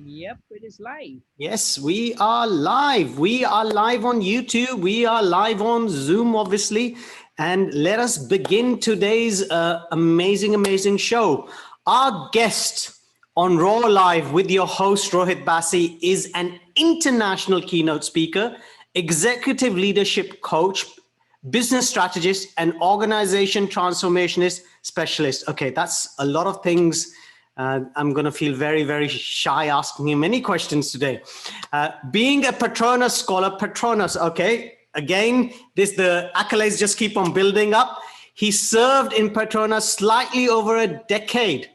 Yep, it is live. Yes, we are live. We are live on YouTube. We are live on Zoom, obviously. And let us begin today's amazing show. Our guest on Raw Live with your host, Rohit Bassi, is an international keynote speaker, executive leadership coach, business strategist, and organization transformationist specialist. Okay, that's a lot of things. I'm going to feel very shy asking him many questions today. Being a PETRONAS scholar, PETRONAS, okay, again, the accolades just keep on building up. He served in PETRONAS slightly over a decade.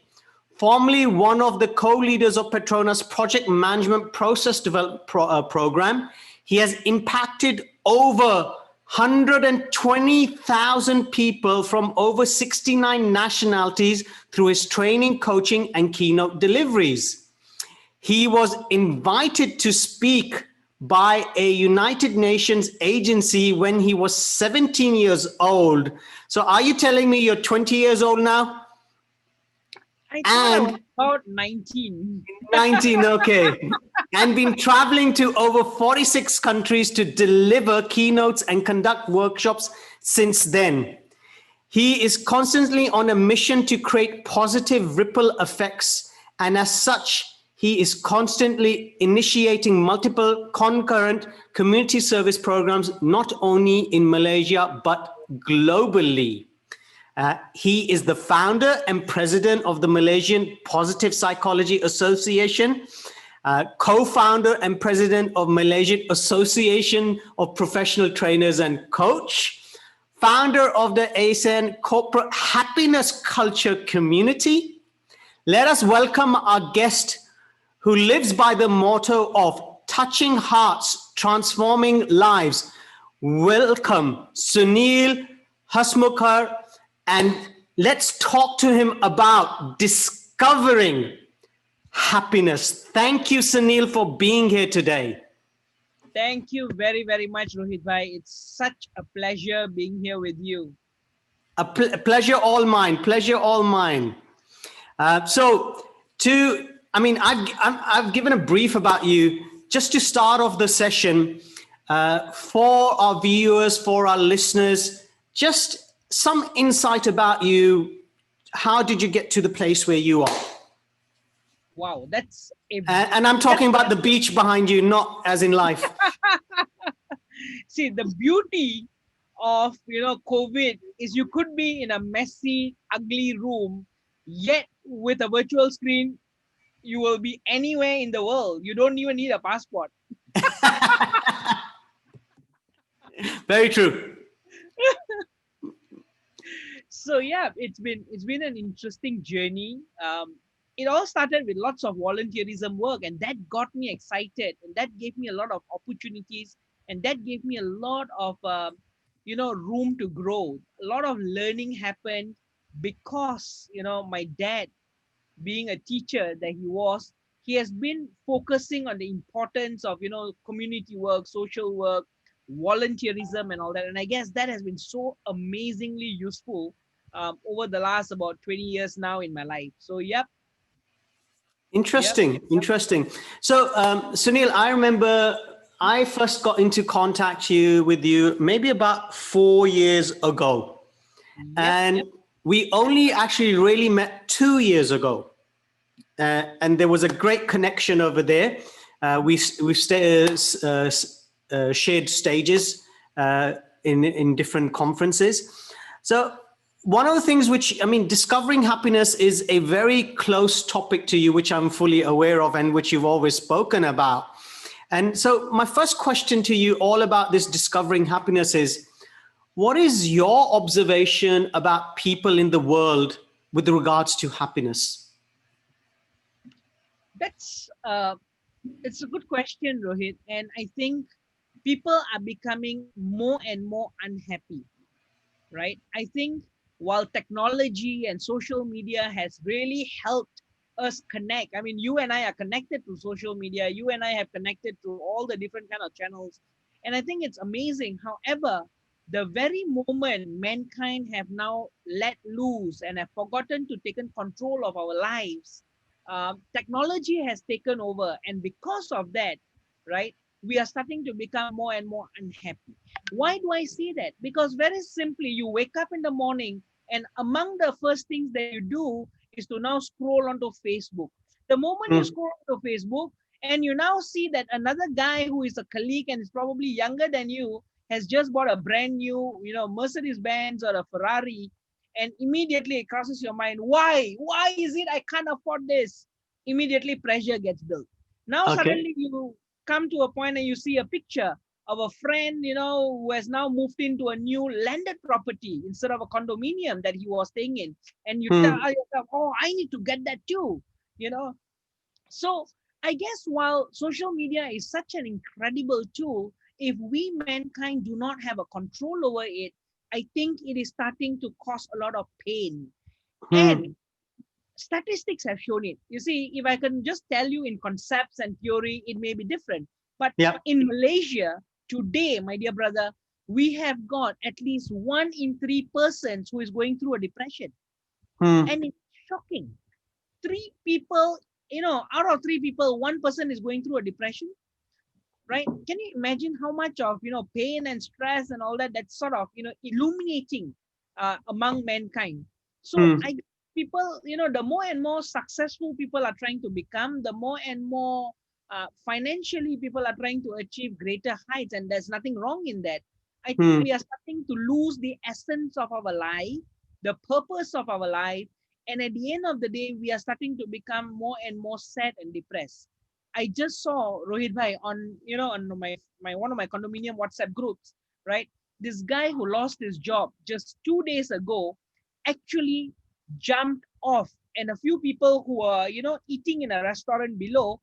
Formerly one of the co-leaders of PETRONAS project management process development program, he has impacted over 120,000 people from over 69 nationalities through his training, coaching, and keynote deliveries. He was invited to speak by a United Nations agency when he was 17 years old. So are you telling me you're 20 years old now? I thought I was about 19. 19, okay. And been traveling to over 46 countries to deliver keynotes and conduct workshops since then. He is constantly on a mission to create positive ripple effects, and as such, he is constantly initiating multiple concurrent community service programs, not only in Malaysia, but globally. He is the founder and president of the Malaysian Positive Psychology Association, co-founder and president of Malaysian Association of Professional Trainers and Coach, founder of the ASEAN Corporate Happiness Culture Community. Let us welcome our guest who lives by the motto of touching hearts, transforming lives. Welcome, Sunil Hasmukharay. And let's talk to him about discovering happiness. Thank you, Sunil, for being here today. Thank you very much, Rohit Bhai. It's such a pleasure being here with you. A pleasure all mine. Pleasure all mine. I've given a brief about you just to start off the session for our viewers, for our listeners. Just some insight about you. How did you get to the place where you are? Wow, that's and I'm talking about the beach behind you, not as in life. See, the beauty of COVID is you could be in a messy, ugly room, yet with a virtual screen, you will be anywhere in the world. You don't even need a passport. Very true. So yeah, it's been an interesting journey. It all started with lots of volunteerism work, and that got me excited, and that gave me a lot of opportunities, and that gave me a lot of room to grow. A lot of learning happened because my dad, being a teacher that he has been focusing on the importance of community work, social work, volunteerism, and all that. And I guess that has been so amazingly useful over the last about 20 years now in my life. So yep. Interesting. So Sunil, I remember I first got into contact with you maybe about 4 years ago. And we only actually really met 2 years ago. And there was a great connection over there. We've shared stages in different conferences. So one of the things discovering happiness is a very close topic to you, which I'm fully aware of and which you've always spoken about. And so my first question to you all about this discovering happiness is, what is your observation about people in the world with regards to happiness? It's a good question, Rohit. And I think people are becoming more and more unhappy, right? I think while technology and social media has really helped us connect, I mean, you and I are connected to social media, you and I have connected to all the different kind of channels. And I think it's amazing. However, the very moment mankind have now let loose and have forgotten to take control of our lives, technology has taken over, and because of that, right, we are starting to become more and more unhappy. Why do I say that? Because very simply, you wake up in the morning, and among the first things that you do is to now scroll onto Facebook. The moment you mm, scroll onto Facebook, and you now see that another guy who is a colleague and is probably younger than you has just bought a brand new, Mercedes Benz or a Ferrari, and immediately it crosses your mind, why is it I can't afford this? Immediately pressure gets built. Now okay. suddenly you come to a point and you see a picture of a friend, who has now moved into a new landed property instead of a condominium that he was staying in, and you tell Mm, yourself, oh, I need to get that too. you know so I guess while social media is such an incredible tool, if we mankind do not have a control over it, I think it is starting to cause a lot of pain. And mm, statistics have shown it. You see, if I can just tell you in concepts and theory, it may be different. But yeah. in Malaysia today, my dear brother, we have got at least 1 in 3 persons who is going through a depression. Mm, And it's shocking. 3 people, out of 3 people, one person is going through a depression, right? Can you imagine how much of, pain and stress and all that that's sort of, illuminating among mankind? So mm, I people, the more and more successful people are trying to become, the more and more financially people are trying to achieve greater heights, and there's nothing wrong in that. I think mm, we are starting to lose the essence of our life, the purpose of our life, and at the end of the day, we are starting to become more and more sad and depressed. I just saw Rohit Bhai on, on my one of my condominium WhatsApp groups, right? This guy who lost his job just 2 days ago actually jumped off, and a few people who are, eating in a restaurant below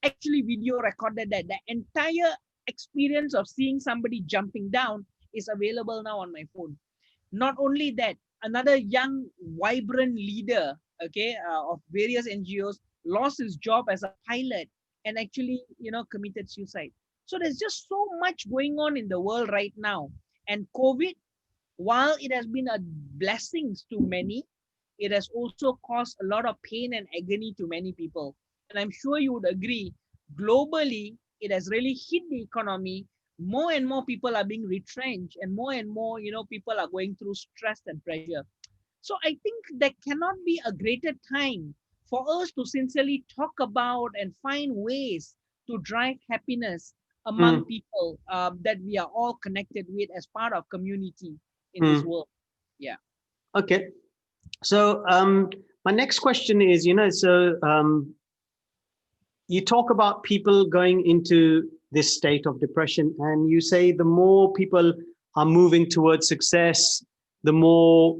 actually video recorded that. The entire experience of seeing somebody jumping down is available now on my phone. Not only that, another young, vibrant leader, okay, of various NGOs lost his job as a pilot and actually, committed suicide. So there's just so much going on in the world right now. And COVID, while it has been a blessings to many, it has also caused a lot of pain and agony to many people. And I'm sure you would agree, globally, it has really hit the economy. More and more people are being retrenched, and more, people are going through stress and pressure. So I think there cannot be a greater time for us to sincerely talk about and find ways to drive happiness among mm, people that we are all connected with as part of community in this mm. world. Yeah. Okay. So my next question is, you talk about people going into this state of depression, and you say the more people are moving towards success, the more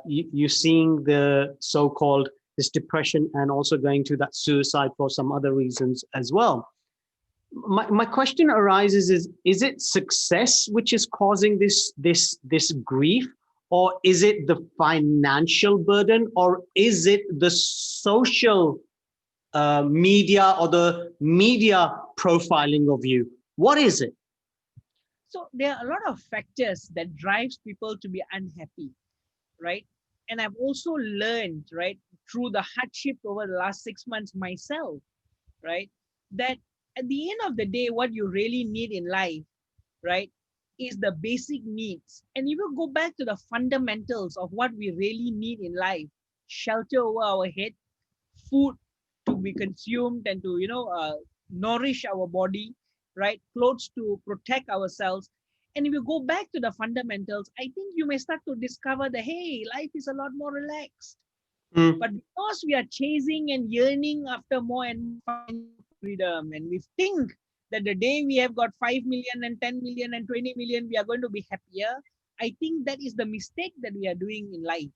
you're seeing the so-called this depression and also going to that suicide for some other reasons as well. My question arises is it success which is causing this grief, or is it the financial burden, or is it the social media or the media profiling of you? What is it? So there are a lot of factors that drives people to be unhappy, right? And I've also learned, right, through the hardship over the last 6 months myself, right, that at the end of the day, what you really need in life, right, is the basic needs. And if you go back to the fundamentals of what we really need in life: shelter over our head, food to be consumed and to, nourish our body, right, clothes to protect ourselves. And if you go back to the fundamentals, I think you may start to discover that, hey, life is a lot more relaxed. Mm, But because we are chasing and yearning after more and more financial freedom, and we think that the day we have got 5 million and 10 million and 20 million, we are going to be happier, I think that is the mistake that we are doing in life.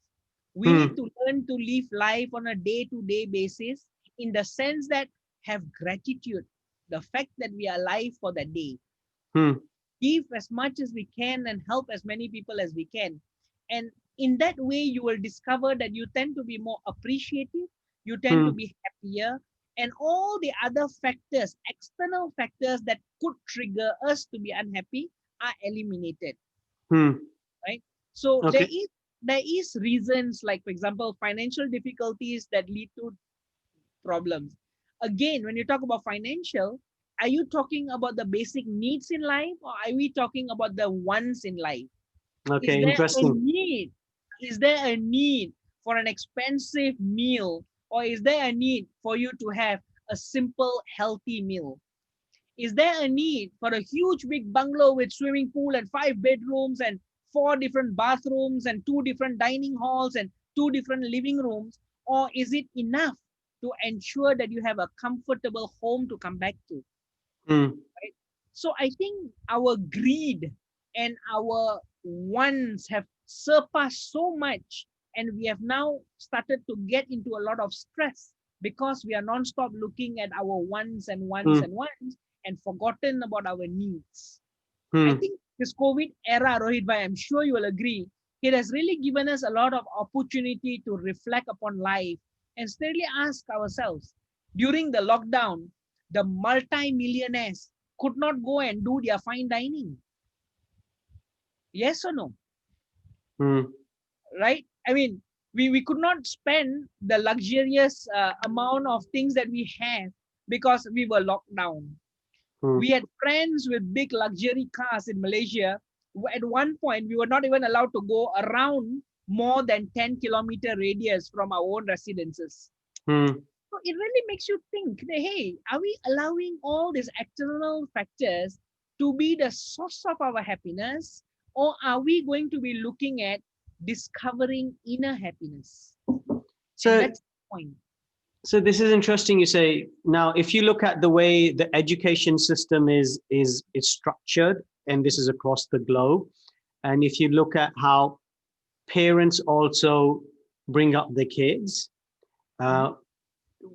We need mm, to learn to live life on a day-to-day basis, in the sense that have gratitude, the fact that we are alive for that day, mm, give as much as we can and help as many people as we can. And in that way, you will discover that you tend to be more appreciative, you tend to mm, be happier, and all the other factors, external factors that could trigger us to be unhappy, are eliminated, mm. right? So there Okay. is reasons, like, for example, financial difficulties that lead to problems. Again, when you talk about financial, are you talking about the basic needs in life, or are we talking about the wants in life? Is Okay, there a interesting. need? Is there a need for an expensive meal, or is there a need for you to have a simple, healthy meal? Is there a need for a huge big bungalow with swimming pool and 5 bedrooms and 4 different bathrooms and 2 different dining halls and 2 different living rooms? Or is it enough to ensure that you have a comfortable home to come back to? Hmm. Right? So I think our greed and our wants have surpassed so much, and we have now started to get into a lot of stress because we are non-stop looking at our wants and wants Hmm. and wants and forgotten about our needs. I Hmm. think this COVID era, Rohit Bhai, I'm sure you will agree, it has really given us a lot of opportunity to reflect upon life and steadily ask ourselves. During the lockdown, the multi-millionaires could not go and do their fine dining. Yes or no? Hmm. Right? I mean, we could not spend the luxurious amount of things that we have because we were locked down. Hmm. We had friends with big luxury cars in Malaysia. At one point, we were not even allowed to go around more than 10-kilometer radius from our own residences. Hmm. So it really makes you think, that, hey, are we allowing all these external factors to be the source of our happiness? Or are we going to be looking at discovering inner happiness? And So, that's the point. so this is interesting. You say now, if you look at the way the education system is structured, and this is across the globe, and if you look at how parents also bring up the kids, Mhm. uh,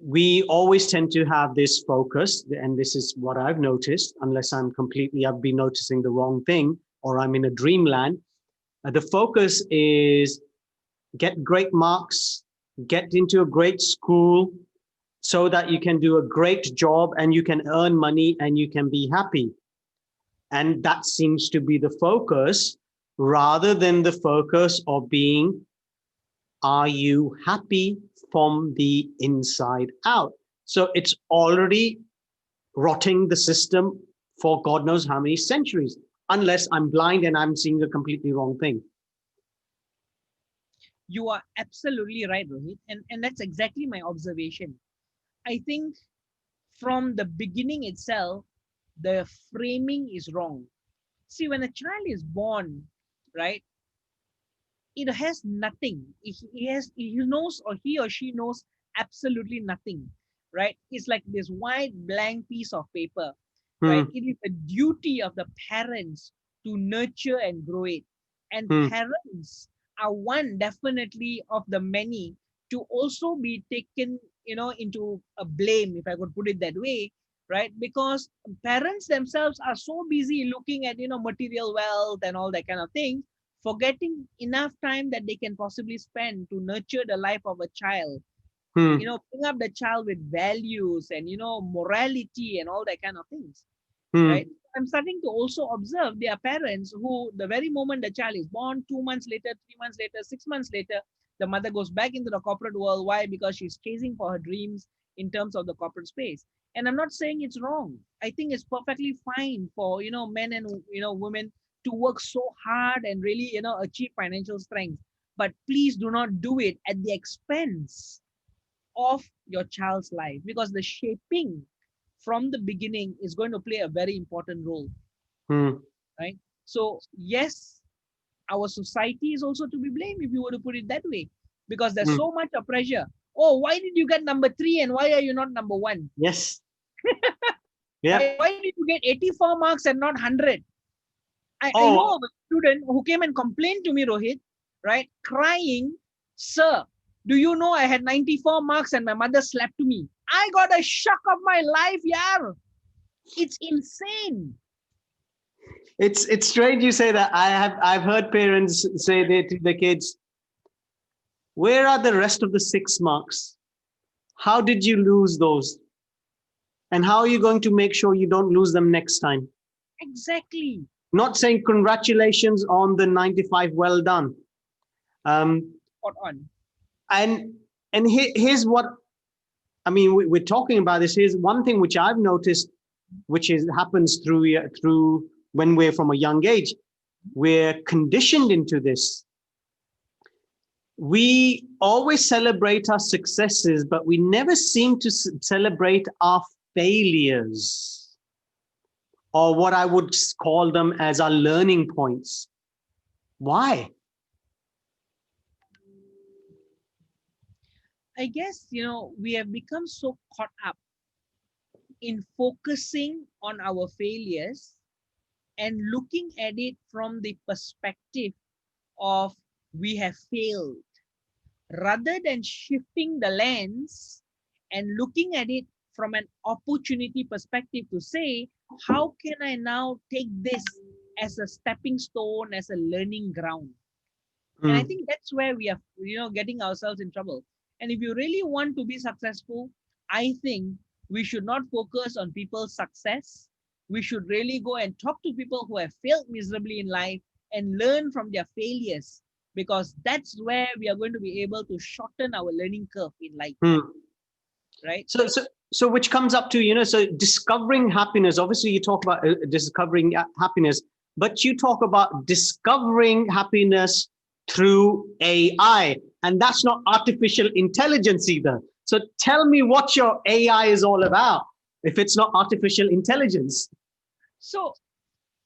we always tend to have this focus, and this is what I've noticed, unless I've been noticing the wrong thing, or I'm in a dreamland. The focus is get great marks, get into a great school so that you can do a great job and you can earn money and you can be happy. And that seems to be the focus rather than the focus of being, are you happy from the inside out? So it's already rotting the system for God knows how many centuries, unless I'm blind and I'm seeing a completely wrong thing. You are absolutely right, Rohit. And that's exactly my observation. I think from the beginning itself, the framing is wrong. See, when a child is born, right, it has nothing. He knows, or he or she knows absolutely nothing, right? It's like this white blank piece of paper, right? Hmm, It is the duty of the parents to nurture and grow it. And hmm, parents are one definitely of the many to also be taken, into a blame, if I could put it that way, right? Because parents themselves are so busy looking at, material wealth and all that kind of thing, forgetting enough time that they can possibly spend to nurture the life of a child, hmm, bring up the child with values and, morality and all that kind of things, right? hmm, I'm starting to also observe their parents who, the very moment the child is born, 2 months later, 3 months later, 6 months later, the mother goes back into the corporate world. Why? Because she's chasing for her dreams in terms of the corporate space. And I'm not saying it's wrong. I think it's perfectly fine for, men and, women to work so hard and really, achieve financial strength. But please do not do it at the expense of your child's life, because the shaping from the beginning is going to play a very important role, hmm. right? So yes, our society is also to be blamed, if you were to put it that way, because there's Hmm. so much of pressure. Oh, why did you get number 3 and why are you not number 1? Yes. Yeah. Right? Why did you get 84 marks and not 100? I know Oh, of a student who came and complained to me, Rohit, right, crying, sir, do you know I had 94 marks and my mother slapped me? I got a shock of my life, yaar. It's insane. it's strange you say that. I've heard parents say to the kids, "Where are the rest of the 6 marks? How did you lose those? And how are you going to make sure you don't lose them next time?" Exactly. Not saying congratulations on the 95, well done. Um, Spot on. and here's what I mean, we're talking about this. Here's one thing which I've noticed, which happens through when we're from a young age. We're conditioned into this. We always celebrate our successes, but we never seem to celebrate our failures, or what I would call them as our learning points. Why? I guess, we have become so caught up in focusing on our failures and looking at it from the perspective of we have failed, rather than shifting the lens and looking at it from an opportunity perspective to say, how can I now take this as a stepping stone, as a learning ground? And I think that's where we are, getting ourselves in trouble. And if you really want to be successful, I think we should not focus on people's success. We should really go and talk to people who have failed miserably in life and learn from their failures, because that's where we are going to be able to shorten our learning curve in life. Right? So which comes up to, so discovering happiness. Obviously, you talk about discovering happiness, but you talk about discovering happiness through AI, and that's not artificial intelligence either. So tell me what your AI is all about, if it's not artificial intelligence. So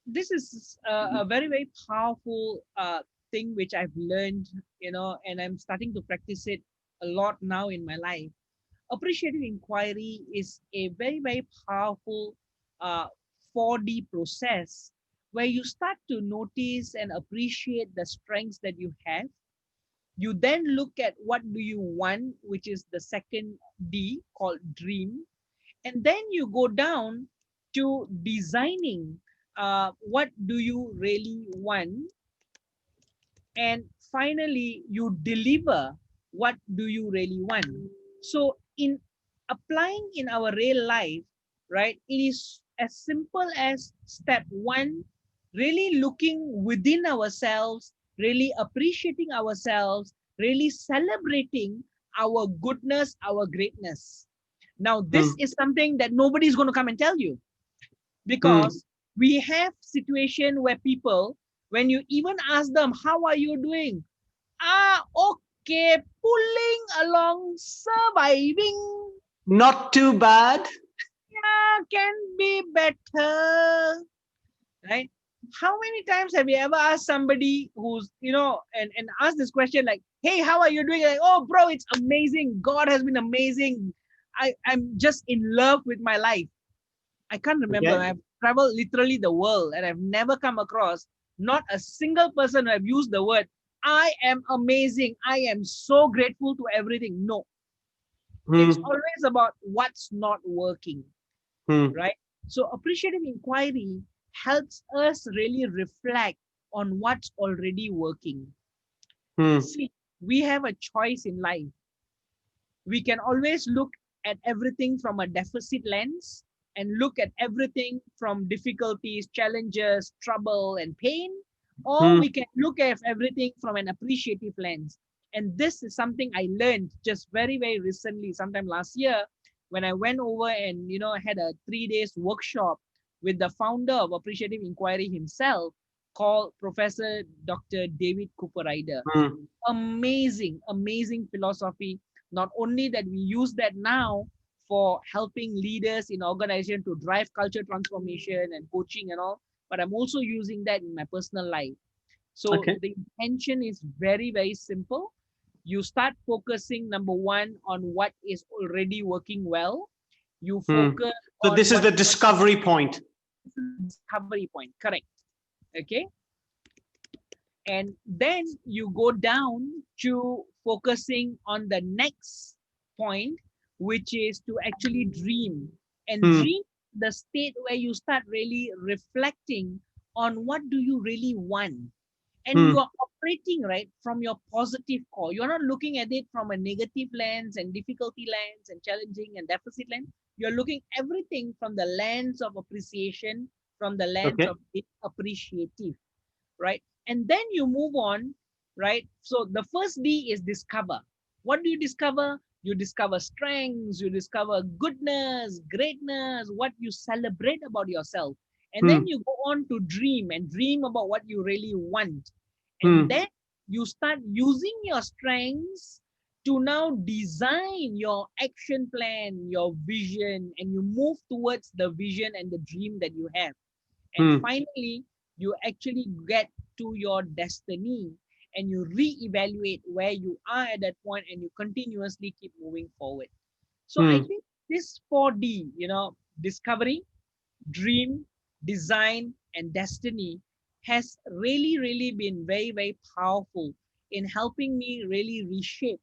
this is a very, very powerful thing which I've learned, and I'm starting to practice it a lot now in my life. Appreciative inquiry is a very, very powerful 4D process where you start to notice and appreciate the strengths that you have. You then look at what do you want, which is the second D called dream. And then you go down to designing what do you really want. And finally, you deliver what do you really want. So in applying in our real life, right, it is as simple as step one, really looking within ourselves, really appreciating ourselves, really celebrating our goodness, our greatness. Now, this is something that nobody's going to come and tell you, because we have situation where people, when you even ask them, how are you doing? Okay, pulling along, surviving. Not too bad. Yeah, can be better, right? How many times have you ever asked somebody who's, and asked this question like, hey, how are you doing? Like, oh, bro, it's amazing. God has been amazing. I'm just in love with my life. I can't remember. Okay. I've traveled literally the world and I've never come across not a single person who have used the word, I am amazing. I am so grateful to everything. No, it's always about what's not working, right? So appreciative inquiry helps us really reflect on what's already working. See, we have a choice in life. We can always look at everything from a deficit lens and look at everything from difficulties, challenges, trouble, and pain, or we can look at everything from an appreciative lens. And this is something I learned just very, very recently, sometime last year, when I went over and had a 3 days workshop with the founder of Appreciative Inquiry himself, called Professor Dr. David Cooper Ryder. Amazing, amazing philosophy. Not only that we use that now for helping leaders in organization to drive culture transformation and coaching and all, but I'm also using that in my personal life. So the intention is very, very simple. You start focusing, number one, on what is already working well. You focus So on this is the discovery point. Discovery point, correct. Okay. And then you go down to focusing on the next point, which is to actually dream. And dream, the state where you start really reflecting on what do you really want. And you are operating, right, from your positive core. You're not looking at it from a negative lens and difficulty lens and challenging and deficit lens. You're looking everything from the lens of appreciation, from the lens of appreciative, right? And then you move on, right? So the first D is discover. What do you discover? You discover strengths, you discover goodness, greatness, what you celebrate about yourself. And then Hmm. you go on to dream and dream about what you really want. And Hmm. then you start using your strengths to now design your action plan, your vision, and you move towards the vision and the dream that you have. And Hmm. finally, you actually get to your destiny and you re-evaluate where you are at that point and you continuously keep moving forward. So I Hmm. think this 4D, discovery, dream, design, and destiny has really, really been very, very powerful in helping me really reshape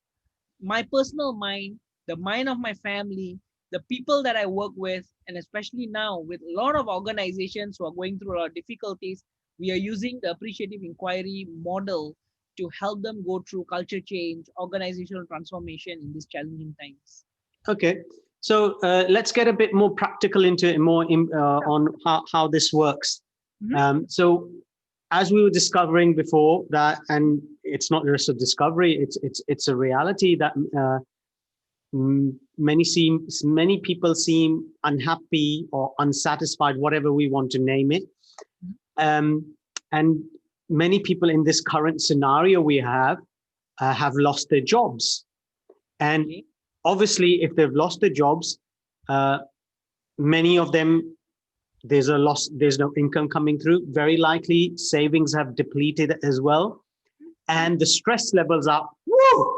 my personal mind, the mind of my family, the people that I work with, and especially now with a lot of organizations who are going through a lot of difficulties, we are using the appreciative inquiry model to help them go through culture change, organizational transformation in these challenging times. Okay. So let's get a bit more practical into it, on how this works. Mhm. So as we were discovering before that, and it's not just a discovery, it's a reality that many people seem unhappy or unsatisfied, whatever we want to name it. Um, and many people in this current scenario we have lost their jobs. And Okay. obviously, if they've lost their jobs, uh, many of them, there's no income coming through. Very likely savings have depleted as well. Mhm. And the stress levels are woo,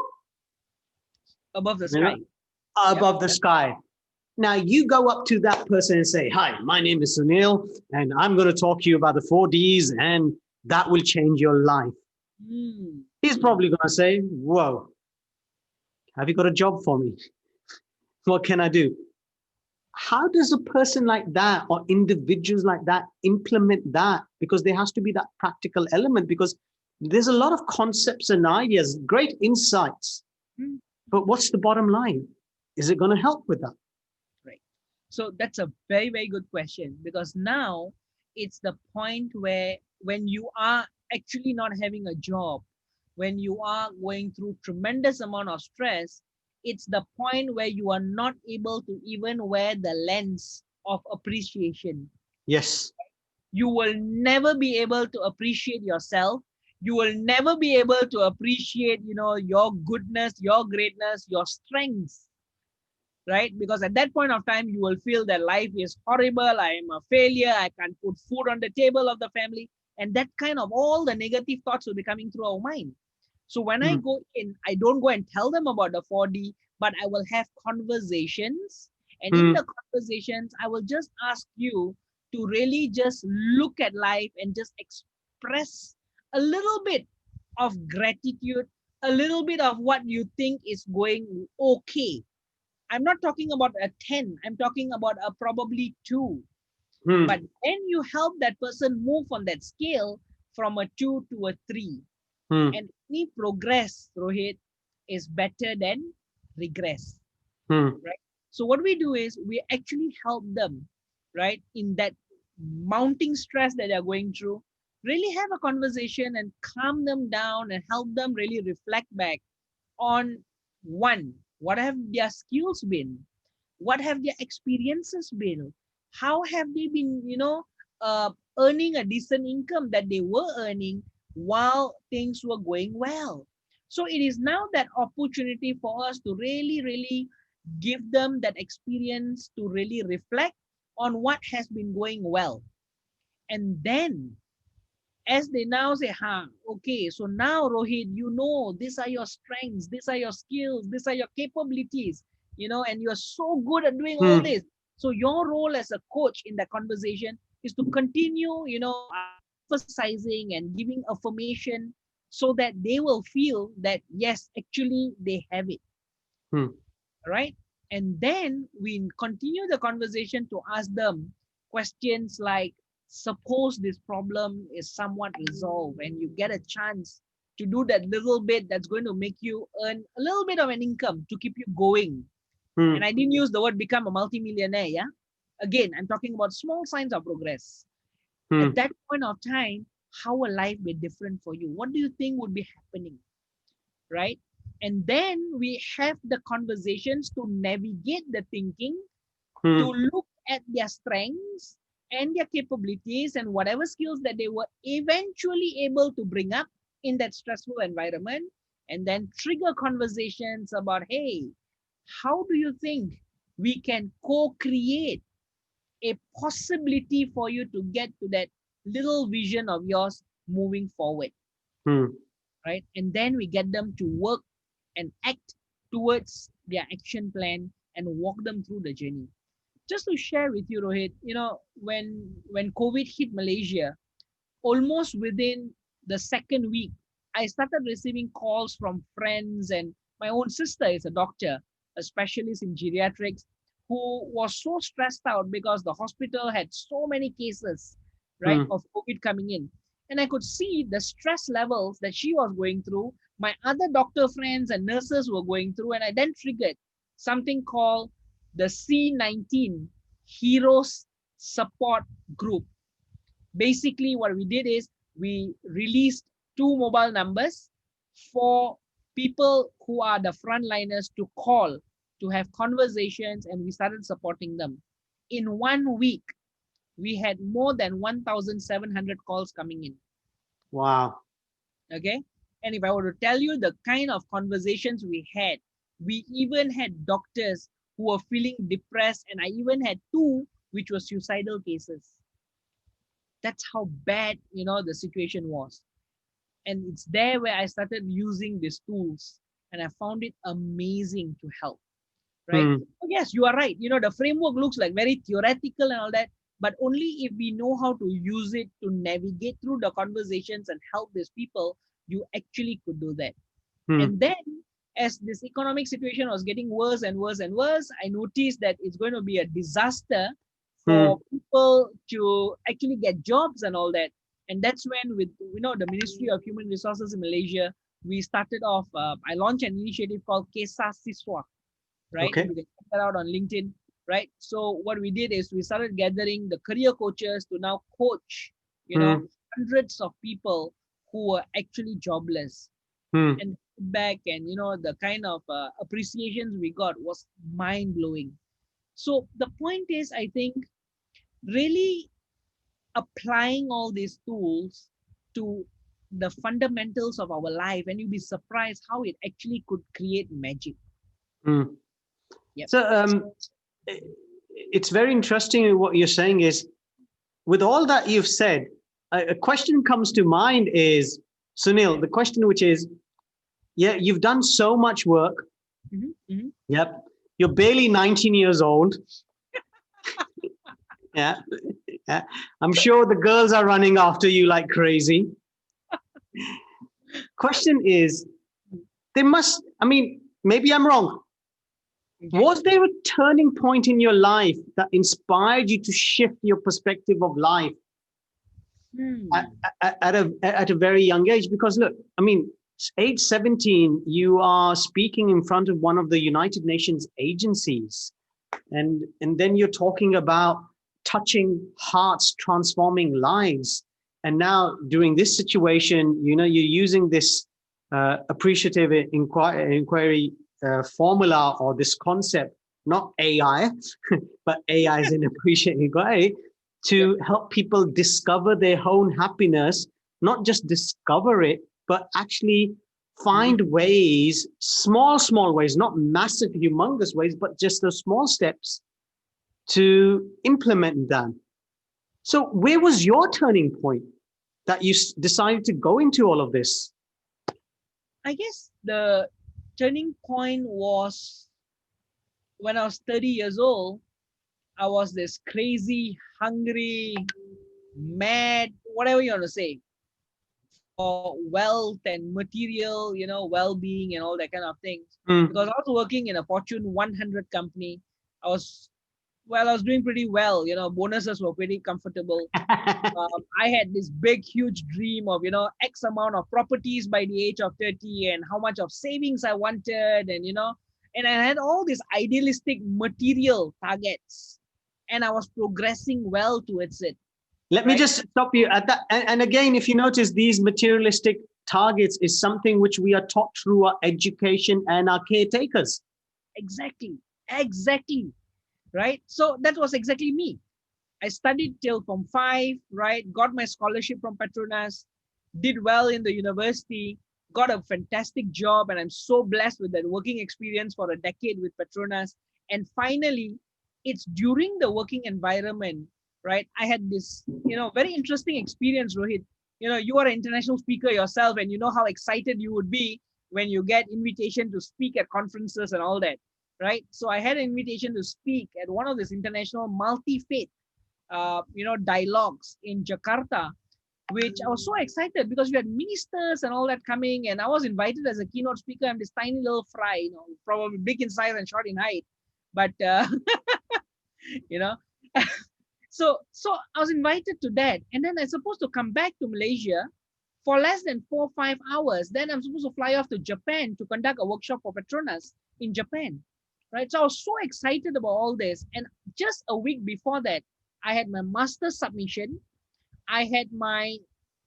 Above the you know, sky. Yep. above the sky. Now you go up to that person and say, "Hi, my name is Sunil, and I'm going to talk to you about the 4Ds, and that will change your life." Mm. He's Mm. probably going to say, "Whoa, have you got a job for me? What can I do?" How does a person like that or individuals like that implement that? Because there has to be that practical element, because there's a lot of concepts and ideas, great insights, Mm. but what's the bottom line? Is it going to help with that? Right. So that's a very, very good question because now it's the point where when you are actually not having a job, when you are going through tremendous amount of stress, it's the point where you are not able to even wear the lens of appreciation. Yes. You will never be able to appreciate yourself. You will never be able to appreciate, your goodness, your greatness, your strengths, right? Because at that point of time, you will feel that life is horrible. I am a failure. I can't put food on the table of the family. And that kind of all the negative thoughts will be coming through our mind. So when I Hmm. go in, I don't go and tell them about the 4D, but I will have conversations. And in Hmm. the conversations, I will just ask you to really just look at life and just express a little bit of gratitude, a little bit of what you think is going okay. I'm not talking about a 10, I'm talking about a probably 2. Hmm. But then you help that person move on that scale from a 2 to a 3. Hmm. And any progress, Rohit, is better than regress, Hmm. right? So what we do is we actually help them, right, in that mounting stress that they're going through, really have a conversation and calm them down and help them really reflect back on one, what have their skills been? What have their experiences been? How have they been, earning a decent income that they were earning while things were going well? So it is now that opportunity for us to really, really give them that experience to really reflect on what has been going well. And then as they now say, okay, so now Rohit, these are your strengths, these are your skills, these are your capabilities, and you're so good at doing all Hmm. this. So your role as a coach in the conversation is to continue, emphasizing and giving affirmation so that they will feel that, yes, actually they have it, Hmm. right? And then we continue the conversation to ask them questions like, suppose this problem is somewhat resolved and you get a chance to do that little bit that's going to make you earn a little bit of an income to keep you going. And Hmm. I didn't use the word become a multimillionaire, yeah? Again, I'm talking about small signs of progress. At Hmm. that point of time, how will life be different for you? What do you think would be happening, right? And then we have the conversations to navigate the thinking, to Hmm. look at their strengths and their capabilities and whatever skills that they were eventually able to bring up in that stressful environment, and then trigger conversations about, hey, how do you think we can co-create a possibility for you to get to that little vision of yours moving forward, Hmm. right? And then we get them to work and act towards their action plan and walk them through the journey. Just to share with you, Rohit, when COVID hit Malaysia, almost within the second week, I started receiving calls from friends, and my own sister is a doctor, a specialist in geriatrics, who was so stressed out because the hospital had so many cases, right, Hmm. of COVID coming in. And I could see the stress levels that she was going through, my other doctor friends and nurses were going through, and I then triggered something called the C19 Heroes Support Group. Basically, what we did is we released two mobile numbers for people who are the frontliners to call, to have conversations, and we started supporting them. In 1 week, we had more than 1,700 calls coming in. Wow. Okay. And if I were to tell you the kind of conversations we even had doctors who were feeling depressed, and I even had two which were suicidal cases. That's how bad, the situation was. And it's there where I started using these tools, and I found it amazing to help, right? Hmm. So yes, you are right. The framework looks like very theoretical and all that, but only if we know how to use it to navigate through the conversations and help these people, you actually could do that. Hmm. And then, as this economic situation was getting worse and worse and worse, I noticed that it's going to be a disaster Hmm. for people to actually get jobs and all that. And that's when, with the Ministry of Human Resources in Malaysia, we started off. I launched an initiative called Kesa Siswa, right? Okay. You can check that out on LinkedIn, right? So what we did is we started gathering the career coaches to now coach, Hmm. hundreds of people who were actually jobless. Hmm. And feedback and the kind of appreciations we got was mind blowing. So the point is, I think, really applying all these tools to the fundamentals of our life, and you'll be surprised how it actually could create magic. Hmm. Yep. So it's very interesting what you're saying is, with all that you've said, a question comes to mind is, Sunil, the question which is, yeah, you've done so much work. Mm-hmm, mm-hmm. Yep. You're barely 19 years old. Yeah. Yeah. I'm sure the girls are running after you like crazy. Question is, I mean, maybe I'm wrong. Okay. Was there a turning point in your life that inspired you to shift your perspective of life Hmm. at a very young age? Because look, I mean, age 17, you are speaking in front of one of the United Nations agencies. And then you're talking about touching hearts, transforming lives. And now during this situation, you're using this appreciative inquiry formula, or this concept, not AI, but AI is an appreciative inquiry, Yep. to help people discover their own happiness, not just discover it, but actually find ways, small ways, not massive, humongous ways, but just those small steps to implement that. So where was your turning point that you decided to go into all of this? I guess the turning point was when I was 30 years old. I was this crazy, hungry, mad, whatever you want to say, for wealth and material, well-being and all that kind of things. Mm. Because I was working in a Fortune 100 company. I was, I was doing pretty well. Bonuses were pretty comfortable. I had this big, huge dream of, X amount of properties by the age of 30, and how much of savings I wanted. And I had all these idealistic material targets, and I was progressing well towards it, Let me right? just stop you at that. And again, if you notice, these materialistic targets is something which we are taught through our education and our caretakers. Exactly. Exactly. Right. So that was exactly me. I studied till Form 5, right? Got my scholarship from Petronas, did well in the university, got a fantastic job, and I'm so blessed with that working experience for a decade with Petronas. And finally, it's during the working environment, right? I had this, very interesting experience, Rohit. You are an international speaker yourself, and you know how excited you would be when you get invitation to speak at conferences and all that, right? So I had an invitation to speak at one of these international multi-faith dialogues in Jakarta, which I was so excited because we had ministers and all that coming, and I was invited as a keynote speaker. I'm this tiny little fry, probably big in size and short in height, but you know, so I was invited to that, and then I'm supposed to come back to Malaysia for less than 4 or 5 hours. Then I'm supposed to fly off to Japan to conduct a workshop for Petronas in Japan, right? So I was so excited about all this, and just a week before that, I had my master's submission. I had my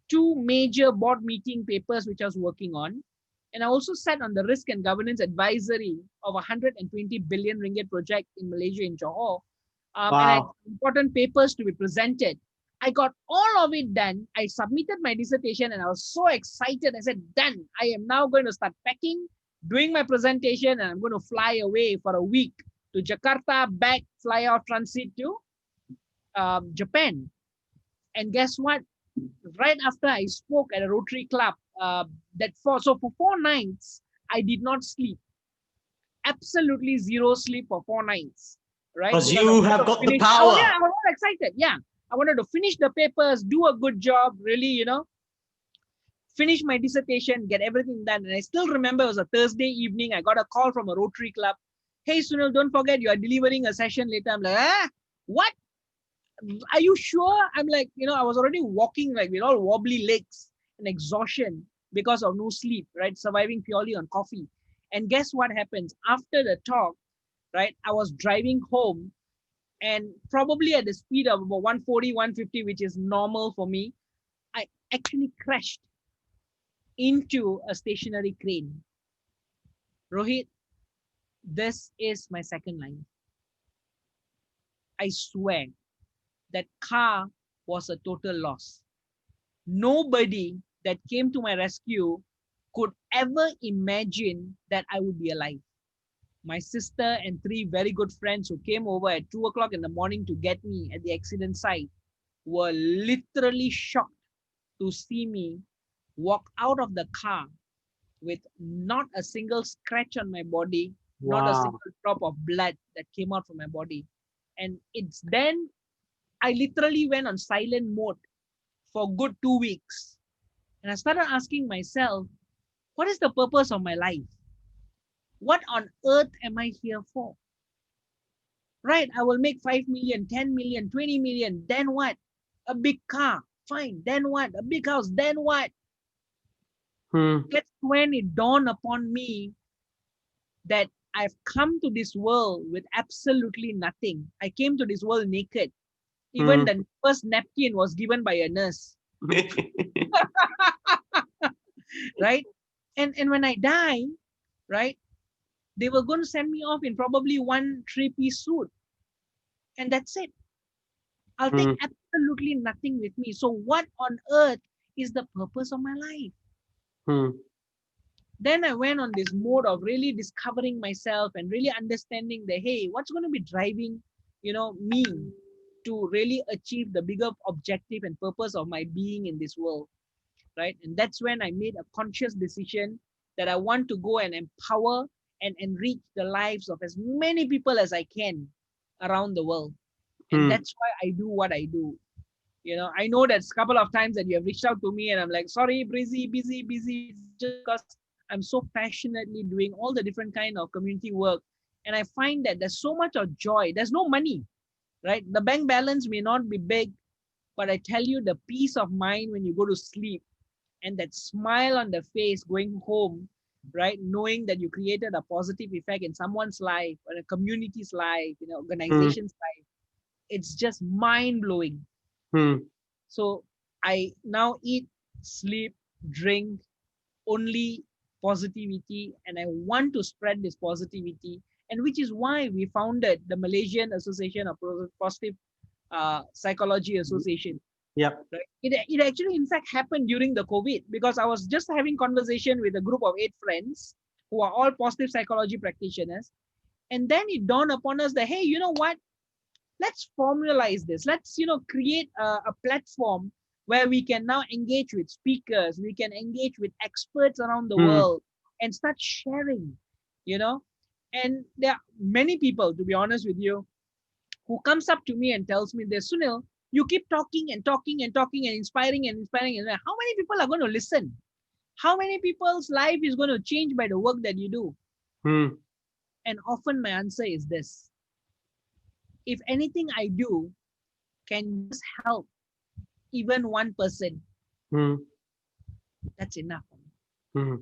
2 major board meeting papers which I was working on. And I also sat on the risk and governance advisory of a 120 billion ringgit project in Malaysia in Johor. And I had Wow. important papers to be presented. I got all of it done. I submitted my dissertation and I was so excited. I said, done. I am now going to start packing, doing my presentation, and I'm going to fly away for a week to Jakarta, back, fly out transit to Japan. And guess what? Right after I spoke at a Rotary Club, for 4 nights, I did not sleep. Absolutely zero sleep for 4 nights, right? Because Because I you wanted have to got the finish. Oh yeah, power. I was all excited. Yeah, I wanted to finish the papers, do a good job, really, finish my dissertation, get everything done. And I still remember it was a Thursday evening. I got a call from a Rotary Club. Hey, Sunil, don't forget you are delivering a session later. I'm like, what? Are you sure? I'm like, I was already walking like with all wobbly legs and exhaustion because of no sleep, right? Surviving purely on coffee. And guess what happens? After the talk, right, I was driving home and probably at the speed of about 140, 150, which is normal for me, I actually crashed into a stationary crane. Rohit, this is my second line. I swear that car was a total loss. Nobody that came to my rescue could ever imagine that I would be alive. My sister and 3 very good friends who came over at 2 o'clock in the morning to get me at the accident site were literally shocked to see me walk out of the car with not a single scratch on my body, not a Wow. single drop of blood that came out from my body. And it's then I literally went on silent mode for good 2 weeks. And I started asking myself, what is the purpose of my life? What on earth am I here for? Right, I will make 5 million, 10 million, 20 million. Then what? A big car. Fine. Then what? A big house. Then what? Hmm. That's when it dawned upon me that I've come to this world with absolutely nothing. I came to this world naked. Even Hmm. the first napkin was given by a nurse, right? And when I die, right, they were going to send me off in probably one 3-piece suit, and that's it. I'll take Hmm. absolutely nothing with me. So what on earth is the purpose of my life? Hmm. Then I went on this mode of really discovering myself and really understanding that, hey, what's going to be driving, me to really achieve the bigger objective and purpose of my being in this world, right? And that's when I made a conscious decision that I want to go and empower and enrich the lives of as many people as I can around the world. And Hmm. that's why I do what I do. I know that's a couple of times that you have reached out to me and I'm like, sorry, busy. It's just because I'm so passionately doing all the different kind of community work. And I find that there's so much of joy. There's no money, right? The bank balance may not be big, but I tell you, the peace of mind when you go to sleep and that smile on the face going home, right? Knowing that you created a positive effect in someone's life or a community's life, Hmm. organization's life. It's just mind blowing. Hmm. So I now eat, sleep, drink, only positivity, and I want to spread this positivity. And which is why we founded the Malaysian Association of Positive Psychology Association. Yep. Right? It actually, in fact, happened during the COVID, because I was just having conversation with a group of 8 friends who are all positive psychology practitioners. And then it dawned upon us that, hey, you know what? Let's formalize this. Let's, create a platform where we can now engage with speakers, we can engage with experts around the Hmm. world and start sharing, you know. And there are many people, to be honest with you, who comes up to me and tells me this, Sunil, you keep talking and talking and talking and inspiring and inspiring. And how many people are going to listen? How many people's life is going to change by the work that you do? Hmm. And often my answer is this: if anything I do can just help even one person, Hmm. that's enough. Hmm.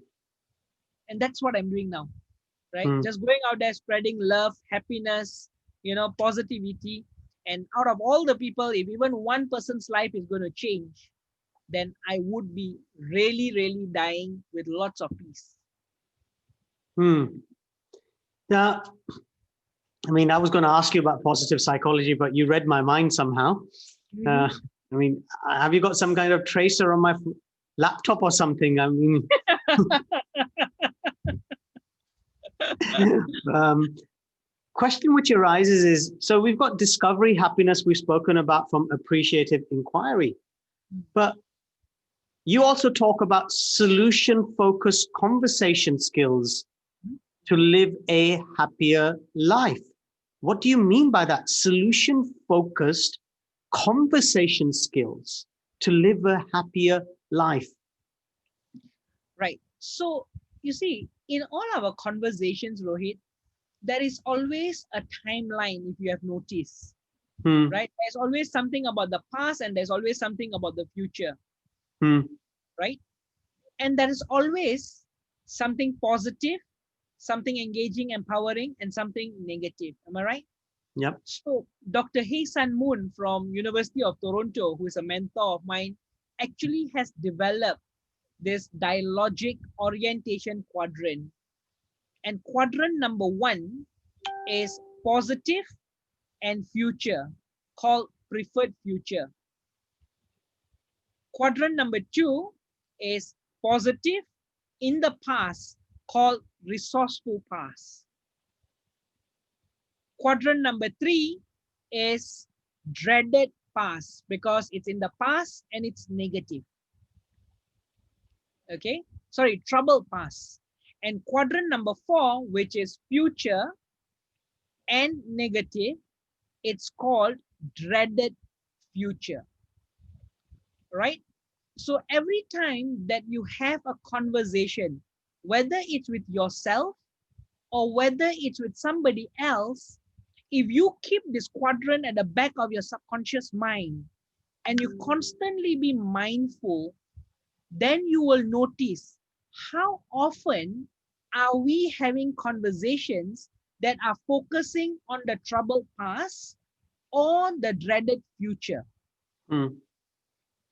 And that's what I'm doing now, right? Hmm. Just going out there, spreading love, happiness, positivity. And out of all the people, if even one person's life is going to change, then I would be really, really dying with lots of peace. Hmm. Now, I mean, I was going to ask you about positive psychology, but you read my mind somehow. Mm-hmm. I mean, have you got some kind of tracer on my laptop or something? I mean, um, question which arises is, so we've got discovery, happiness, we've spoken about from appreciative inquiry, but you also talk about solution-focused conversation skills to live a happier life. What do you mean by that? Solution-focused conversation skills to live a happier life. Right. So, you see, in all our conversations, Rohit, there is always a timeline, if you have noticed, Hmm. right? There's always something about the past and there's always something about the future, Hmm. right? And there is always something positive, something engaging, empowering, and something negative. Am I right? Yep. So Dr. Hye Sun Moon from University of Toronto, who is a mentor of mine, actually has developed this dialogic orientation quadrant. And quadrant number 1 is positive and future, called preferred future. Quadrant number 2 is positive in the past, called resourceful past. Quadrant number 3 is dreaded past, because it's in the past and it's negative. Okay, sorry, troubled past. And quadrant number 4, which is future and negative, it's called dreaded future, right? So every time that you have a conversation, whether it's with yourself or whether it's with somebody else, if you keep this quadrant at the back of your subconscious mind and you constantly be mindful, then you will notice how often are we having conversations that are focusing on the troubled past or the dreaded future. Hmm.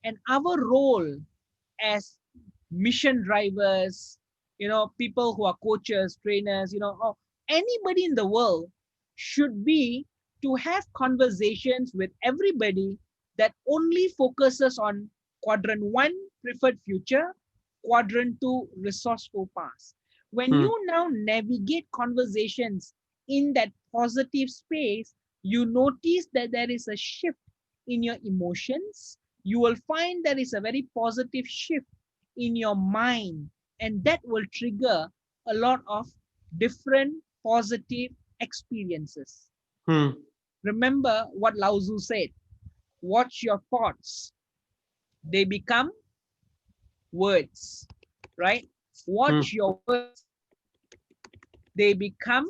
And our role as mission drivers, people who are coaches, trainers, or anybody in the world should be to have conversations with everybody that only focuses on quadrant 1, preferred future, quadrant 2, resourceful past. When Hmm. you now navigate conversations in that positive space, you notice that there is a shift in your emotions. You will find there is a very positive shift in your mind, and that will trigger a lot of different positive experiences. Hmm. Remember what Lao Tzu said: watch your thoughts, they become words, right? Hmm. Watch your words, they become.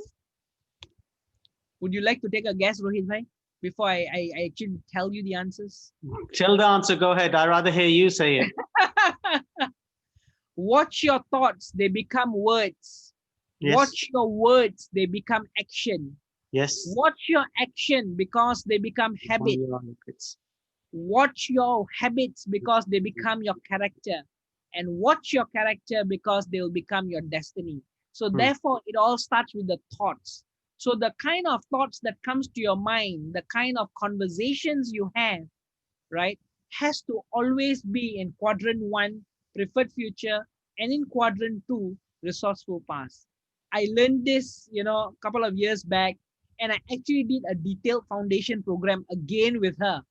Would you like to take a guess, Rohit bhai, before I actually tell you the answers? Tell the answer. Go ahead. I'd rather hear you say it. Watch your thoughts, they become words. Yes. Watch your words, they become action. Yes. Watch your action, because they become habit. Watch your habits, because they become your character. and watch your character because they will become your destiny. So Hmm. therefore, it all starts with the thoughts. So the kind of thoughts that comes to your mind, the kind of conversations you have, right, has to always be in quadrant one, preferred future, and in quadrant two, resourceful past. I learned this, a couple of years back, and I actually did a detailed foundation program again with her,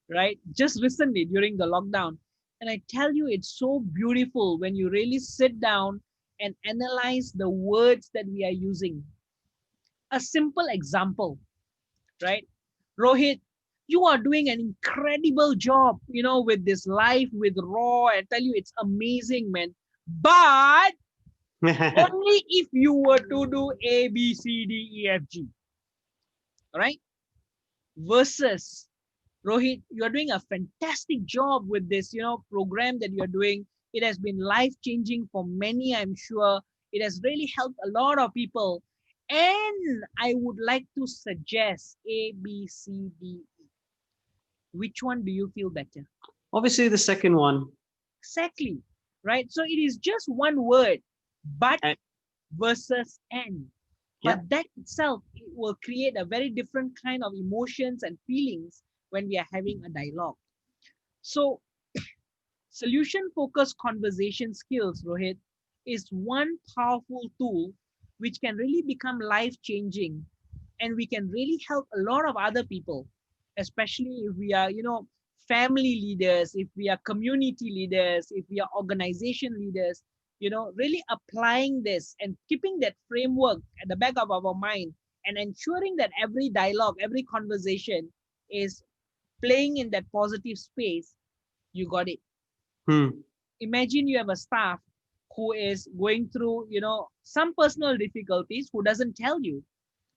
right? Just recently during the lockdown. And I tell you, it's so beautiful when you really sit down and analyze the words that we are using. A simple example, right? Rohit, you are doing an incredible job, with this life, with Raw. I tell you, it's amazing, man. But only if you were to do A, B, C, D, E, F, G, right? Versus Rohit, you are doing a fantastic job with this, program that you're doing. It has been life changing for many, I'm sure. It has really helped a lot of people. And I would like to suggest A, B, C, D, E. Which one do you feel better? Obviously, the second one. Exactly. Right. So it is just one word, but And, versus and. yeah. But that itself it will create a very different kind of emotions and feelings when we are having a dialogue. So solution focused conversation skills, Rohit, is one powerful tool which can really become life changing, and we can really help a lot of other people, especially if we are, family leaders, if we are community leaders, if we are organization leaders, really applying this and keeping that framework at the back of our mind and ensuring that every dialogue, every conversation is playing in that positive space. You got it. Hmm. Imagine you have a staff who is going through, some personal difficulties, who doesn't tell you,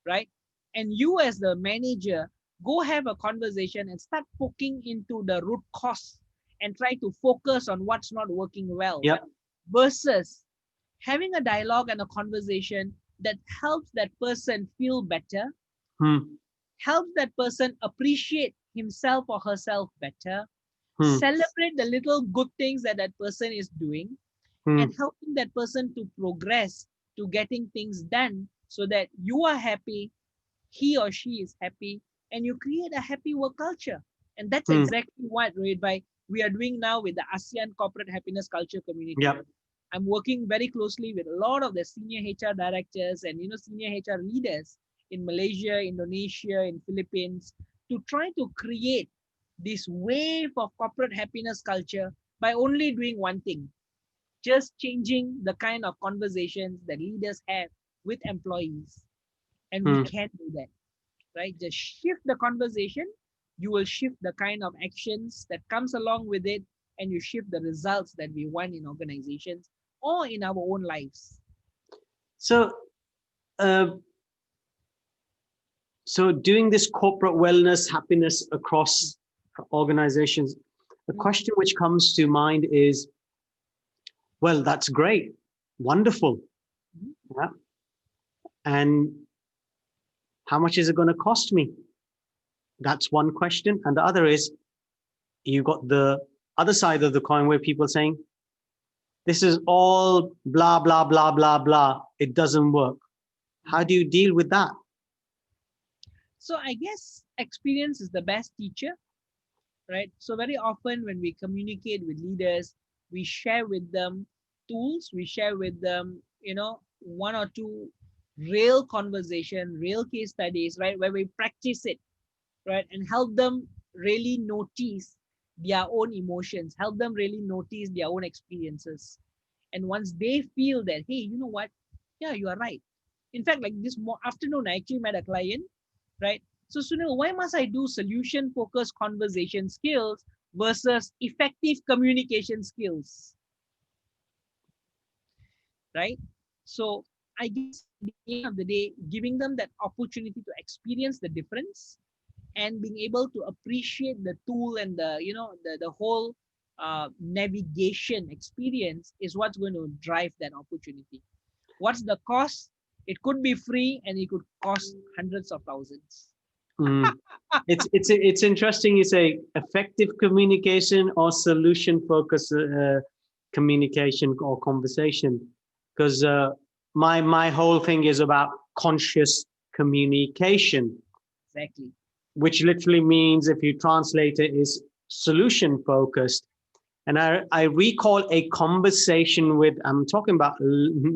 right? And you as the manager go have a conversation and start poking into the root cause and try to focus on what's not working well, Yep. versus having a dialogue and a conversation that helps that person feel better, Hmm. helps that person appreciate himself or herself better, Hmm. celebrate the little good things that that person is doing, Hmm. and helping that person to progress to getting things done so that you are happy, he or she is happy, and you create a happy work culture. And that's Hmm. exactly what, Rohit, we are doing now with the ASEAN Corporate Happiness Culture Community. Yep. I'm working very closely with a lot of the senior HR directors and senior HR leaders in Malaysia, Indonesia, in Philippines to try to create this wave of corporate happiness culture by only doing one thing, just changing the kind of conversations that leaders have with employees. And we Hmm. can do that, right? Just shift the conversation, you will shift the kind of actions that comes along with it, and you shift the results that we want in organizations or in our own lives. So, uh, so doing this corporate wellness, happiness across organizations, the Mm, question which comes to mind is, well, that's great, wonderful, mm, yeah. And how much is it going to cost me? That's one question. And the other is, you got the other side of the coin where people saying, this is all blah, blah, blah, blah, blah. It doesn't work. How mm. do you deal with that? So I guess experience is the best teacher, right? So very often when we communicate with leaders, we share with them tools, we share with them, one or two real conversation, real case studies, right? Where we practice it, right? And help them really notice their own emotions, help them really notice their own experiences. And once they feel that, hey, you know what? Yeah, you are right. In fact, like this afternoon, I actually met a client, right? So, Sunil, why must I do solution focused conversation skills versus effective communication skills, right? So, I guess at the end of the day, giving them that opportunity to experience the difference and being able to appreciate the tool and the whole navigation experience is what's going to drive that opportunity. What's the cost? It could be free and it could cost hundreds of thousands. Mm. It's interesting. You say effective communication or solution focus communication or conversation, because my whole thing is about conscious communication, Exactly. which literally means, if you translate it, is solution focused. And I recall a conversation with, I'm talking about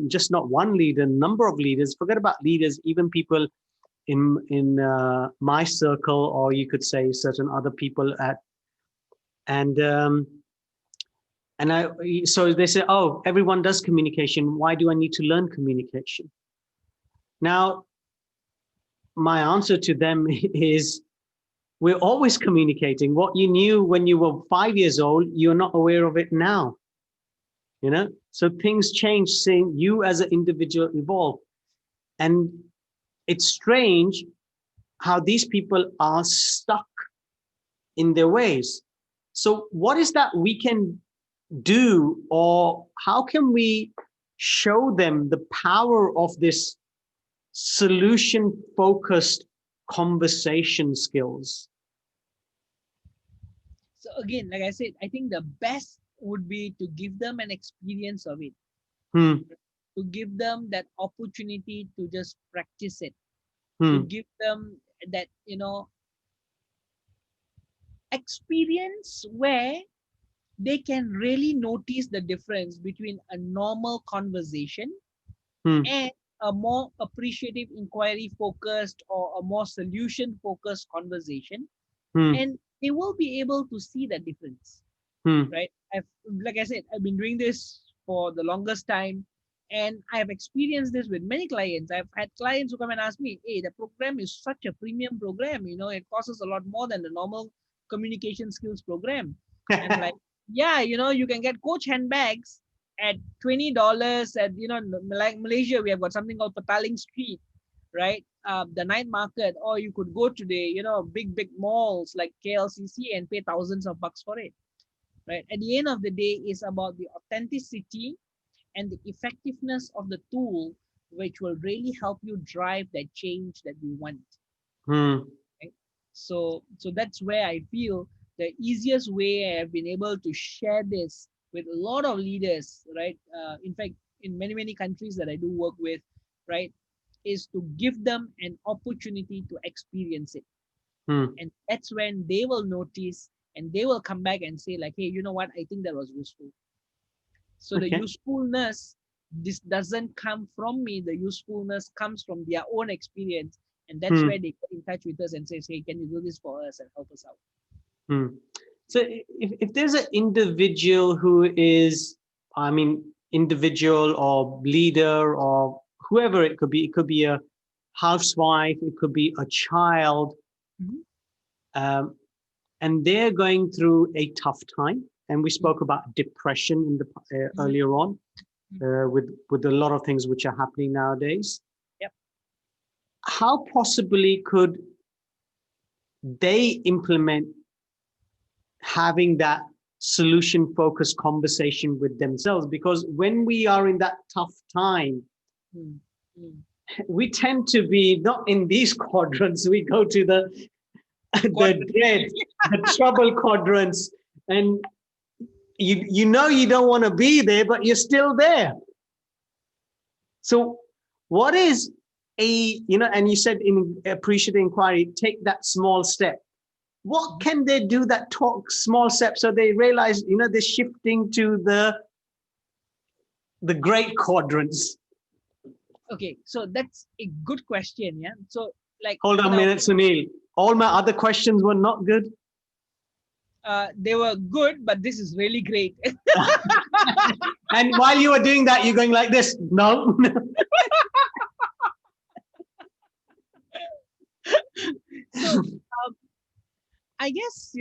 just not one leader, number of leaders, forget about leaders, even people in my circle, or you could say certain other people at, and so they say, oh, everyone does communication. Why do I need to learn communication? Now, my answer to them is, we're always communicating. What you knew when you were 5 years old, you're not aware of it now. You know, so things change, seeing you as an individual evolve. And it's strange how these people are stuck in their ways. So what is that we can do, or how can we show them the power of this solution focused conversation skills? So again, like I said, I think the best would be to give them an experience of it, Hmm. to give them that opportunity to just practice it, to Hmm. give them that, experience where they can really notice the difference between a normal conversation Hmm. and a more appreciative, inquiry focused, or a more solution focused conversation. Hmm. And they will be able to see the difference, Hmm. right? Like I said, I've been doing this for the longest time, and I've experienced this with many clients. I've had clients who come and ask me, hey, the program is such a premium program, it costs us a lot more than the normal communication skills program. I'm like, yeah, you can get coach handbags at $20 at, like Malaysia, we have got something called Petaling Street, right? The night market, or you could go to the, big malls like KLCC and pay thousands of bucks for it, right? At the end of the day, it's about the authenticity and the effectiveness of the tool, which will really help you drive that change that we want. Hmm. Right? So that's where I feel the easiest way I've been able to share this with a lot of leaders, right? In fact, in many countries that I do work with, right, is to give them an opportunity to experience it. Hmm. And that's when they will notice, and they will come back and say like, hey, you know what, I think that was useful. So the Okay. usefulness, this doesn't come from me, the usefulness comes from their own experience. And that's Hmm. where they get in touch with us and says, hey, can you do this for us and help us out? Hmm. So if there's an individual who is, I mean, individual or leader or whoever it could be a housewife, it could be a child, Mhm. um, and they're going through a tough time. And we spoke about depression in the Mhm. earlier on, Mhm. with a lot of things which are happening nowadays. Yep. How possibly could they implement having that solution focused conversation with themselves? Because when we are in that tough time, Mm. Mm. we tend to be not in these quadrants. We go to the the Quadrant. dread, the trouble quadrants, and you know you don't want to be there, but you're still there. So what is a, and you said in appreciative inquiry, take that small step. What can they do that talk small steps so they realize, they're shifting to the great quadrants? Okay, so that's a good question. Yeah. So like, Hold on a minute, Sunil. All my other questions were not good. they were good, but this is really great. And while you were doing that, you're going like this. No. So I guess,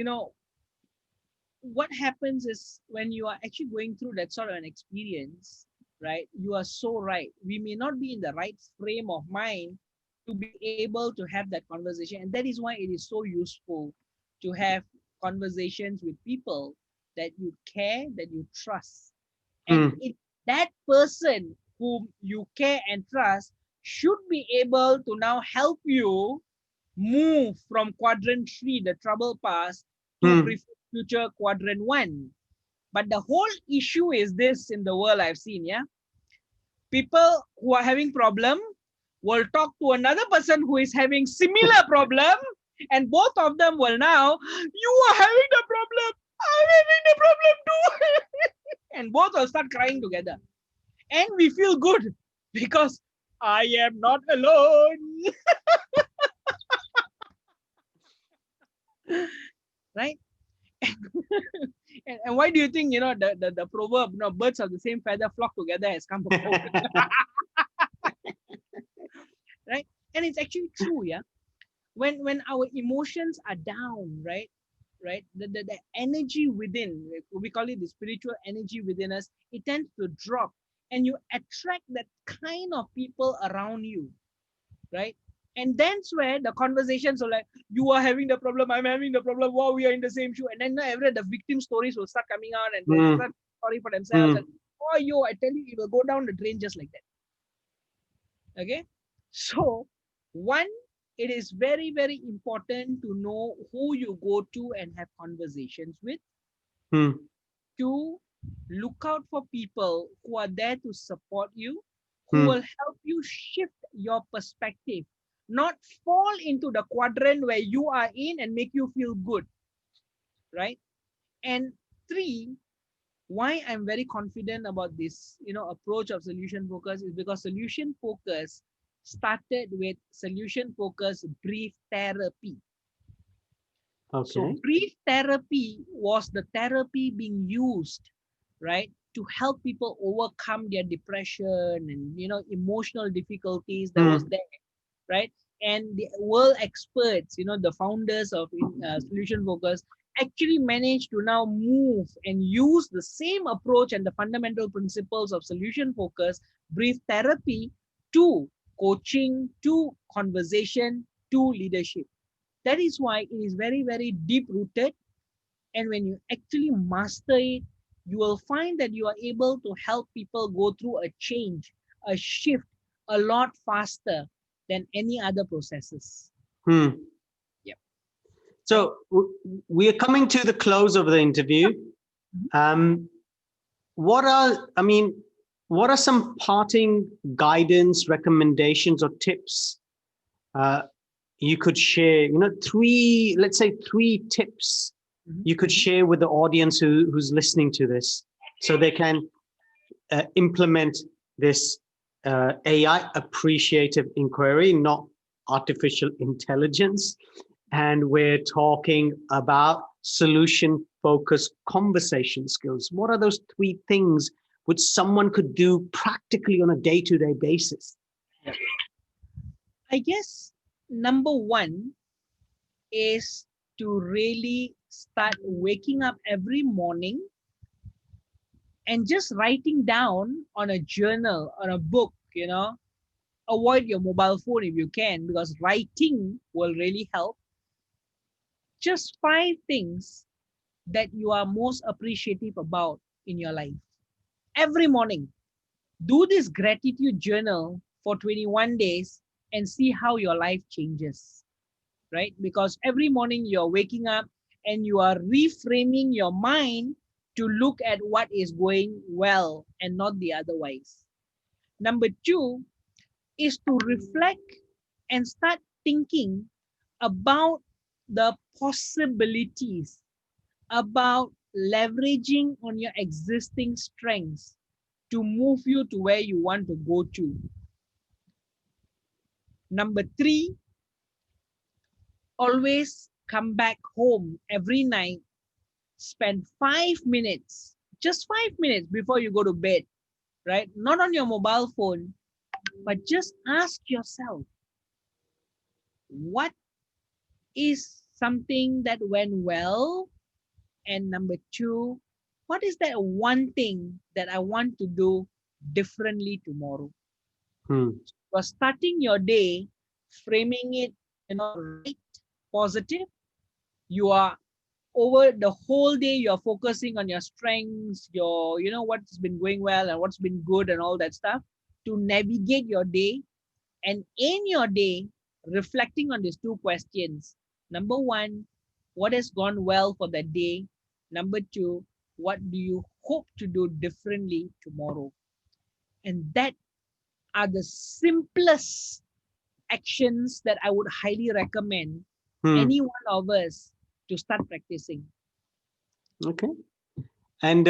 what happens is when you are actually going through that sort of an experience, right? You are so right. We may not be in the right frame of mind to be able to have that conversation. And that is why it is so useful to have conversations with people that you care, that you trust. And Hmm. that person whom you care and trust should be able to now help you move from quadrant 3, the trouble pass, to Hmm. future quadrant 1. But the whole issue is this in the world I've seen, yeah. People who are having problem will talk to another person who is having similar problem, and both of them will now, you are having the problem, I'm having the problem too. And both will start crying together. And we feel good because I am not alone. Right? And why do you think, the proverb, birds of the same feather flock together has come about? Right? And it's actually true, yeah. When our emotions are down, right? The energy within, we call it the spiritual energy within us, it tends to drop, and you attract that kind of people around you, right? And that's where the conversations are like, you are having the problem, I'm having the problem, wow, we are in the same shoe. And then the victim stories will start coming out, and they'll start sorry for themselves. And oh, I tell you, it will go down the drain just like that. Okay. So one, it is very, very important to know who you go to and have conversations with. Two, look out for people who are there to support you, who will help you shift your perspective, not fall into the quadrant where you are in and make you feel good, right? And three, why I'm very confident about this, approach of solution focus is because solution focus started with solution focus brief therapy. Okay. So brief therapy was the therapy being used, right, to help people overcome their depression and emotional difficulties that was there, right? And the world experts, the founders of Solution Focus, actually managed to now move and use the same approach and the fundamental principles of Solution Focus brief therapy to coaching, to conversation, to leadership. That is why it is very, very deep rooted. And when you actually master it, you will find that you are able to help people go through a change, a shift a lot faster than any other processes. Yep. So we are coming to the close of the interview. What are some parting guidance, recommendations, or tips you could share? Let's say three tips you could share with the audience who's listening to this, so they can implement this AI appreciative inquiry, not artificial intelligence. And we're talking about solution-focused conversation skills. What are those three things which someone could do practically on a day-to-day basis? I guess number one is to really start waking up every morning and just writing down on a journal, on a book, avoid your mobile phone if you can, because writing will really help. Just 5 things that you are most appreciative about in your life. Every morning, do this gratitude journal for 21 days and see how your life changes, right? Because every morning you're waking up and you are reframing your mind to look at what is going well and not the otherwise. Number 2 is to reflect and start thinking about the possibilities, about leveraging on your existing strengths to move you to where you want to go to. Number 3, always come back home every night, spend 5 minutes, just 5 minutes before you go to bed, right? Not on your mobile phone, but just ask yourself, what is something that went well? And number 2, what is that one thing that I want to do differently tomorrow? For starting your day, framing it, right, positive, you are over the whole day, you're focusing on your strengths, your, what's been going well and what's been good and all that stuff to navigate your day. And in your day, reflecting on these 2 questions. Number 1, what has gone well for the day? Number 2, What do you hope to do differently tomorrow? And that are the simplest actions that I would highly recommend Hmm. any one of us to start practicing. Okay. And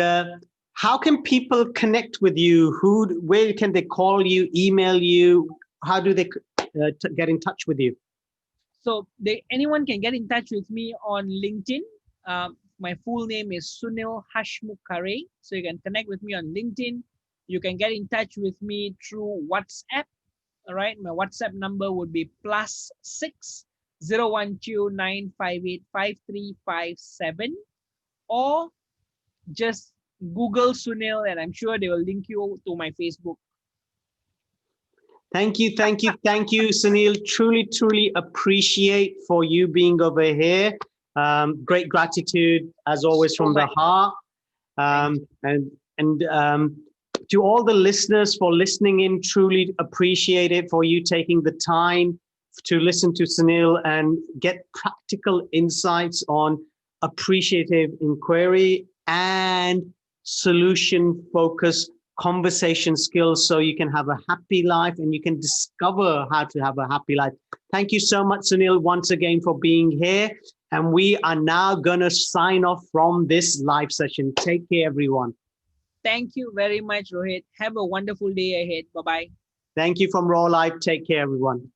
how can people connect with you? Where can they call you, email you? How do they get in touch with you? So anyone can get in touch with me on LinkedIn. My full name is Sunil Hasmukharay. So you can connect with me on LinkedIn. You can get in touch with me through WhatsApp. All right. My WhatsApp number would be +6 012 958 5357, or just Google Sunil and I'm sure they will link you to my Facebook. Thank you, thank you, thank you, Sunil. Truly, truly appreciate for you being over here. Great gratitude, as always, So from the much. heart. Thank Um, you. and to all the listeners for listening in, truly appreciate it for you taking the time to listen to Sunil and get practical insights on appreciative inquiry and solution focused conversation skills so you can have a happy life and you can discover how to have a happy life. Thank you so much, Sunil, once again for being here. And we are now going to sign off from this live session. Take care, everyone. Thank you very much, Rohit. Have a wonderful day ahead. Bye bye. Thank you from Raw Life. Take care, everyone.